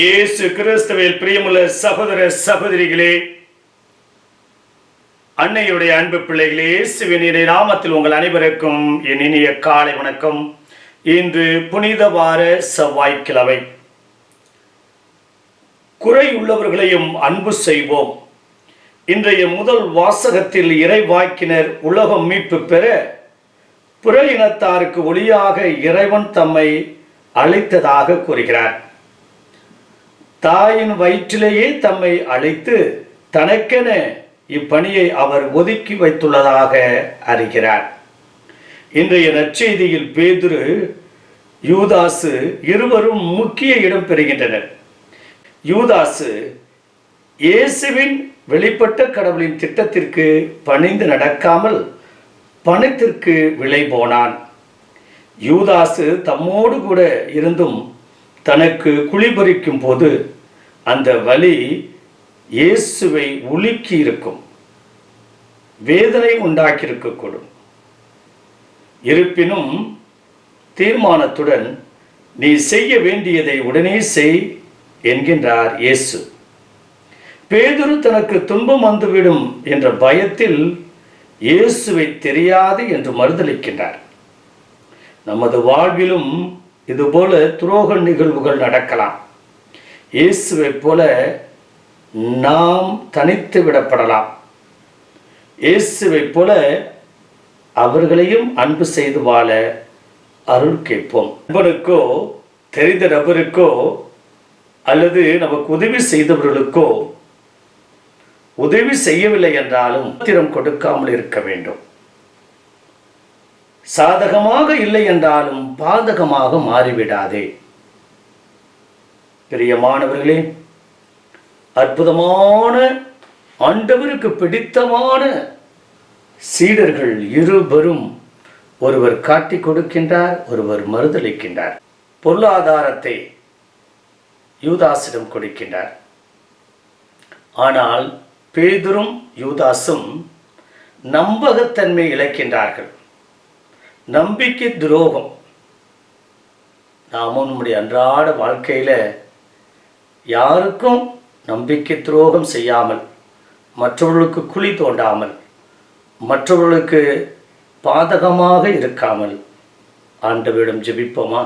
இயேசு கிறிஸ்துவில் பிரியமுள்ள சகோதர சகோதரிகளே, அன்னையுடைய அன்பு பிள்ளைகளே, இயேசுவின் நாமத்தில் உங்கள் அனைவருக்கும் என் இனிய காலை வணக்கம். இன்று புனித வார செவ்வாய்க்கிழமை. குறை உள்ளவர்களையும் அன்பு செய்வோம். இன்றைய முதல் வாசகத்தில் இறைவாக்கினர் உலகம் மீட்பு பெற பிற இனத்தாருக்கு ஒளியாக இறைவன் தம்மை அழைத்ததாக கூறுகிறார். தாயின் வயிற்றிலேயே தம்மை அழைத்து தனக்கென இப்பணியை அவர் ஒதுக்கி வைத்துள்ளதாக அறிகிறார். இன்றைய நற்செய்தியில் பேதுரு, யூதாசு இருவரும் முக்கிய இடம் பெறுகின்றனர். யூதாசு இயேசுவின் வெளிப்பட்ட கடவுளின் திட்டத்திற்கு பணிந்து நடக்காமல் பணத்திற்கு விலை போனான். யூதாசு தம்மோடு கூட இருந்தும் தனக்கு குழிபறிக்கும் போது அந்த வலி இயேசுவை உலுக்கி இருக்கும், வேதனை உண்டாக்கியிருக்கக்கூடும். இருப்பினும் தீர்மானத்துடன் நீ செய்ய வேண்டியதை உடனே செய் என்கின்றார் இயேசு. பேதுரு தனக்கு துன்பம் வந்துவிடும் என்ற பயத்தில் இயேசுவை தெரியாது என்று மறுதலிக்கின்றார். நமது வாழ்விலும் இதுபோல துரோக நிகழ்வுகள் நடக்கலாம். இயேசுவை போல நாம் தனித்து விடப்படலாம். இயேசுவை போல அவர்களையும் அன்பு செய்து வாழ அருள் கேட்போம். நண்பனுக்கோ தெரிந்த நபருக்கோ அல்லது நமக்கு உதவி செய்தவர்களுக்கோ உதவி செய்யவில்லை என்றாலும் திறம் கொடுக்காமல் இருக்க வேண்டும். சாதகமாக இல்லை என்றாலும் பாதகமாக மாறிவிடாதே. பிரியமானவர்களே, அற்புதமான ஆண்டவருக்கு பிடித்தமான சீடர்கள் இருவரும் ஒருவர் காட்டி கொடுக்கின்றார், ஒருவர் மறுதலிக்கின்றார். பொருளாதாரத்தை யூதாசிடம் கொடுக்கின்றார். ஆனால் பேதுரும் யூதாசும் நம்பகத்தன்மை இழக்கின்றார்கள். நம்பிக்கை துரோகம். நாமும் நம்முடைய அன்றாட வாழ்க்கையில் யாருக்கும் நம்பிக்கை துரோகம் செய்யாமல், மற்றவர்களுக்கு குழி தோண்டாமல், மற்றவர்களுக்கு பாதகமாக இருக்காமல் ஆண்டவரிடம் ஜெபிப்போமா?